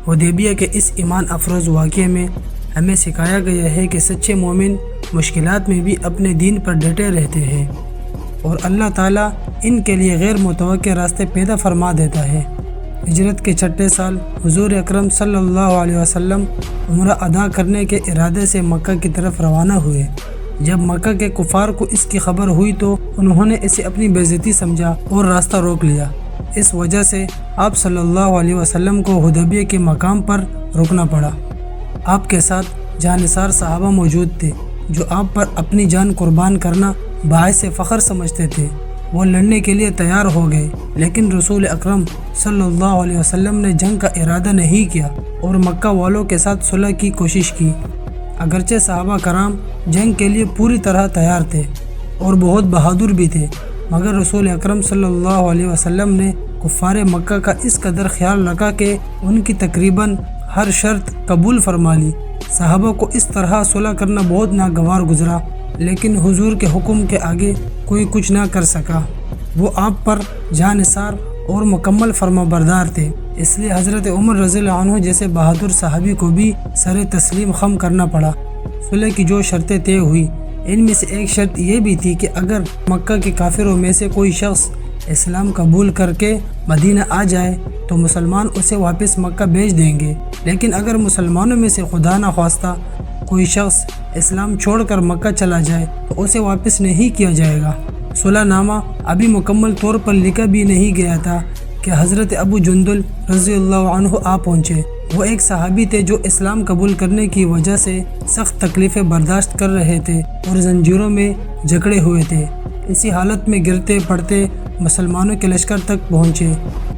حدیبیہ کے اس ایمان افروز واقعے میں ہمیں سکھایا گیا ہے کہ سچے مومن مشکلات میں بھی اپنے دین پر ڈٹے رہتے ہیں اور اللہ تعالیٰ ان کے لیے غیر متوقع راستے پیدا فرما دیتا ہے۔ ہجرت کے چھٹے سال حضور اکرم صلی اللہ علیہ وسلم عمرہ ادا کرنے کے ارادے سے مکہ کی طرف روانہ ہوئے۔ جب مکہ کے کفار کو اس کی خبر ہوئی تو انہوں نے اسے اپنی بے عزتی سمجھا اور راستہ روک لیا۔ اس وجہ سے آپ صلی اللہ علیہ وسلم کو حدیبیہ کے مقام پر رکنا پڑا۔ آپ کے ساتھ جانثار صحابہ موجود تھے جو آپ پر اپنی جان قربان کرنا باعث فخر سمجھتے تھے۔ وہ لڑنے کے لیے تیار ہو گئے، لیکن رسول اکرم صلی اللہ علیہ وسلم نے جنگ کا ارادہ نہیں کیا اور مکہ والوں کے ساتھ صلح کی کوشش کی۔ اگرچہ صحابہ کرام جنگ کے لیے پوری طرح تیار تھے اور بہت بہادر بھی تھے، مگر رسول اکرم صلی اللہ علیہ وسلم نے کفار مکہ کا اس قدر خیال رکھا کہ ان کی تقریباً ہر شرط قبول فرما لی۔ صحابہ کو اس طرح صلح کرنا بہت ناگوار گزرا، لیکن حضور کے حکم کے آگے کوئی کچھ نہ کر سکا۔ وہ آپ پر جانثار اور مکمل فرما بردار تھے، اس لیے حضرت عمر رضی اللہ عنہ جیسے بہادر صحابی کو بھی سر تسلیم خم کرنا پڑا۔ صلح کی جو شرطیں طے ہوئی ان میں سے ایک شرط یہ بھی تھی کہ اگر مکہ کے کافروں میں سے کوئی شخص اسلام قبول کر کے مدینہ آ جائے تو مسلمان اسے واپس مکہ بھیج دیں گے، لیکن اگر مسلمانوں میں سے خدا نخواستہ کوئی شخص اسلام چھوڑ کر مکہ چلا جائے تو اسے واپس نہیں کیا جائے گا۔ صلح نامہ ابھی مکمل طور پر لکھا بھی نہیں گیا تھا کہ حضرت ابو جندل رضی اللہ عنہ آ پہنچے۔ وہ ایک صحابی تھے جو اسلام قبول کرنے کی وجہ سے سخت تکلیفیں برداشت کر رہے تھے اور زنجیروں میں جکڑے ہوئے تھے۔ اسی حالت میں گرتے پڑتے مسلمانوں کے لشکر تک پہنچے،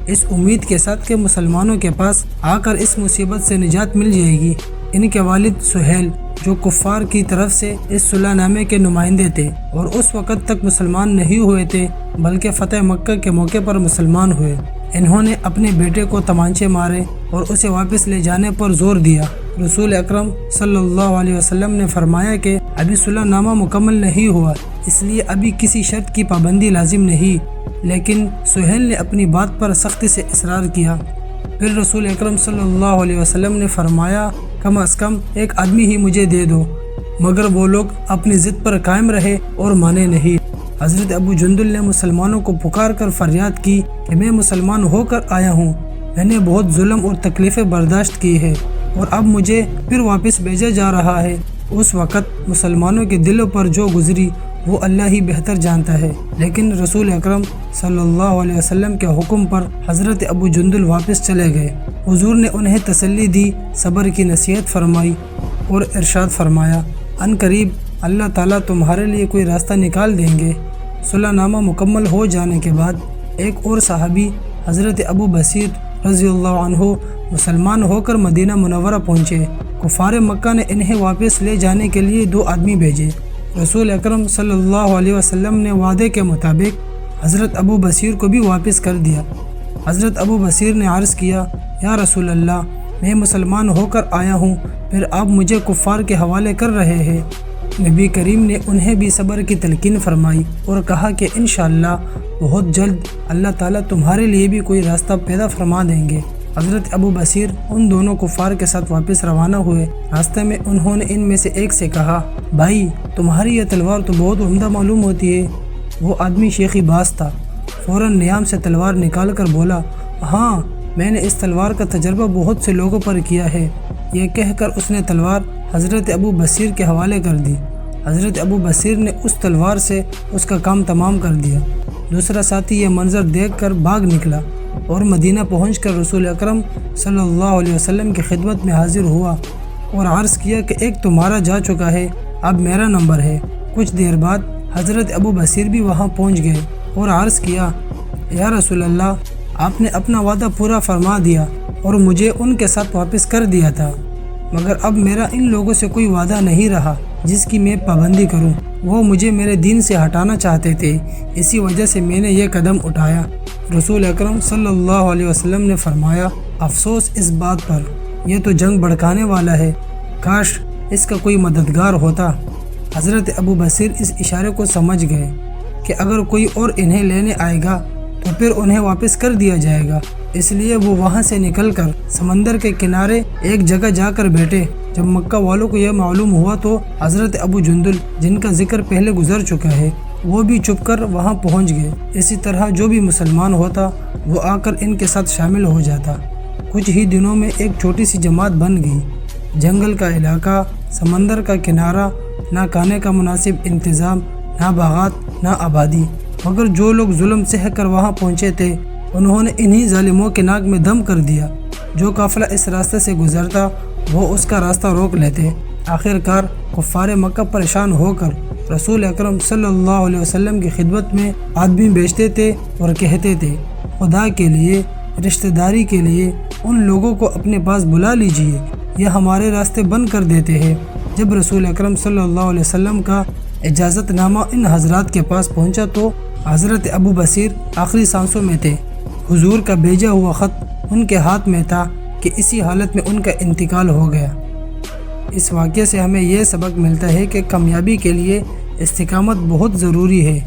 اس امید کے ساتھ کہ مسلمانوں کے پاس آ کر اس مصیبت سے نجات مل جائے گی۔ ان کے والد سہیل جو کفار کی طرف سے اس صلح نامے کے نمائندے تھے اور اس وقت تک مسلمان نہیں ہوئے تھے بلکہ فتح مکہ کے موقع پر مسلمان ہوئے، انہوں نے اپنے بیٹے کو تمانچے مارے اور اسے واپس لے جانے پر زور دیا۔ رسول اکرم صلی اللہ علیہ وسلم نے فرمایا کہ ابھی صلح نامہ مکمل نہیں ہوا، اس لیے ابھی کسی شرط کی پابندی لازم نہیں، لیکن سہیل نے اپنی بات پر سختی سے اصرار کیا۔ پھر رسول اکرم صلی اللہ علیہ وسلم نے فرمایا کم از کم ایک آدمی ہی مجھے دے دو، مگر وہ لوگ اپنی ضد پر قائم رہے اور مانے نہیں۔ حضرت ابو جندل نے مسلمانوں کو پکار کر فریاد کی کہ میں مسلمان ہو کر آیا ہوں، میں نے بہت ظلم اور تکلیفیں برداشت کی ہے اور اب مجھے پھر واپس بھیجا جا رہا ہے۔ اس وقت مسلمانوں کے دلوں پر جو گزری وہ اللہ ہی بہتر جانتا ہے، لیکن رسول اکرم صلی اللہ علیہ وسلم کے حکم پر حضرت ابو جندل واپس چلے گئے۔ حضور نے انہیں تسلی دی، صبر کی نصیحت فرمائی اور ارشاد فرمایا ان قریب اللہ تعالیٰ تمہارے لیے کوئی راستہ نکال دیں گے۔ صلح نامہ مکمل ہو جانے کے بعد ایک اور صحابی حضرت ابو بصیر رضی اللہ عنہ مسلمان ہو کر مدینہ منورہ پہنچے۔ کفار مکہ نے انہیں واپس لے جانے کے لیے 2 آدمی بھیجے۔ رسول اکرم صلی اللہ علیہ وسلم نے وعدے کے مطابق حضرت ابو بصیر کو بھی واپس کر دیا۔ حضرت ابو بصیر نے عرض کیا یا رسول اللہ، میں مسلمان ہو کر آیا ہوں، پھر آپ مجھے کفار کے حوالے کر رہے ہیں۔ نبی کریم نے انہیں بھی صبر کی تلقین فرمائی اور کہا کہ انشاءاللہ بہت جلد اللہ تعالیٰ تمہارے لیے بھی کوئی راستہ پیدا فرما دیں گے۔ حضرت ابو بصیر ان دونوں کفار کے ساتھ واپس روانہ ہوئے۔ راستے میں انہوں نے ان میں سے ایک سے کہا بھائی تمہاری یہ تلوار تو بہت عمدہ معلوم ہوتی ہے۔ وہ آدمی شیخی باز تھا، فوراً نیام سے تلوار نکال کر بولا ہاں میں نے اس تلوار کا تجربہ بہت سے لوگوں پر کیا ہے۔ یہ کہہ کر اس نے تلوار حضرت ابو بصیر کے حوالے کر دی۔ حضرت ابو بصیر نے اس تلوار سے اس کا کام تمام کر دیا۔ دوسرا ساتھی یہ منظر دیکھ کر بھاگ نکلا اور مدینہ پہنچ کر رسول اکرم صلی اللہ علیہ وسلم کی خدمت میں حاضر ہوا اور عرض کیا کہ ایک تمہارا جا چکا ہے، اب میرا نمبر ہے۔ کچھ دیر بعد حضرت ابو بصیر بھی وہاں پہنچ گئے اور عرض کیا یا رسول اللہ، آپ نے اپنا وعدہ پورا فرما دیا اور مجھے ان کے ساتھ واپس کر دیا تھا، مگر اب میرا ان لوگوں سے کوئی وعدہ نہیں رہا جس کی میں پابندی کروں۔ وہ مجھے میرے دین سے ہٹانا چاہتے تھے، اسی وجہ سے میں نے یہ قدم اٹھایا۔ رسول اکرم صلی اللہ علیہ وسلم نے فرمایا افسوس اس بات پر، یہ تو جنگ بھڑکانے والا ہے، کاش اس کا کوئی مددگار ہوتا۔ حضرت ابو بصیر اس اشارے کو سمجھ گئے کہ اگر کوئی اور انہیں لینے آئے گا تو پھر انہیں واپس کر دیا جائے گا، اس لیے وہ وہاں سے نکل کر سمندر کے کنارے ایک جگہ جا کر بیٹھے۔ جب مکہ والوں کو یہ معلوم ہوا تو حضرت ابو جندل، جن کا ذکر پہلے گزر چکا ہے، وہ بھی چھپ کر وہاں پہنچ گئے۔ اسی طرح جو بھی مسلمان ہوتا وہ آ کر ان کے ساتھ شامل ہو جاتا۔ کچھ ہی دنوں میں ایک چھوٹی سی جماعت بن گئی۔ جنگل کا علاقہ، سمندر کا کنارہ، نہ کھانے کا مناسب انتظام، نہ باغات، نہ آبادی، مگر جو لوگ ظلم سہ کر وہاں پہنچے تھے انہوں نے انہی ظالموں کے ناک میں دم کر دیا۔ جو قافلہ اس راستے سے گزرتا وہ اس کا راستہ روک لیتے۔ آخر کار کفار مکہ پریشان ہو کر رسول اکرم صلی اللہ علیہ وسلم کی خدمت میں آدمی بیچتے تھے اور کہتے تھے، خدا کے لیے، رشتہ داری کے لیے ان لوگوں کو اپنے پاس بلا لیجئے، یہ ہمارے راستے بند کر دیتے ہیں۔ جب رسول اکرم صلی اللہ علیہ وسلم کا اجازت نامہ ان حضرات کے پاس پہنچا تو حضرت ابو بصیر آخری سانسوں میں تھے۔ حضور کا بھیجا ہوا خط ان کے ہاتھ میں تھا کہ اسی حالت میں ان کا انتقال ہو گیا۔ اس واقعے سے ہمیں یہ سبق ملتا ہے کہ کامیابی کے لیے استقامت بہت ضروری ہے۔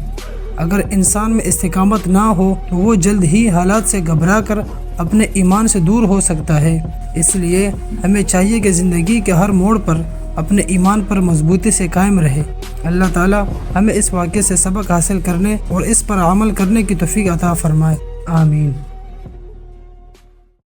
اگر انسان میں استقامت نہ ہو تو وہ جلد ہی حالات سے گھبرا کر اپنے ایمان سے دور ہو سکتا ہے۔ اس لیے ہمیں چاہیے کہ زندگی کے ہر موڑ پر اپنے ایمان پر مضبوطی سے قائم رہے۔ اللہ تعالیٰ ہمیں اس واقعے سے سبق حاصل کرنے اور اس پر عمل کرنے کی توفیق عطا فرمائے۔ آمین۔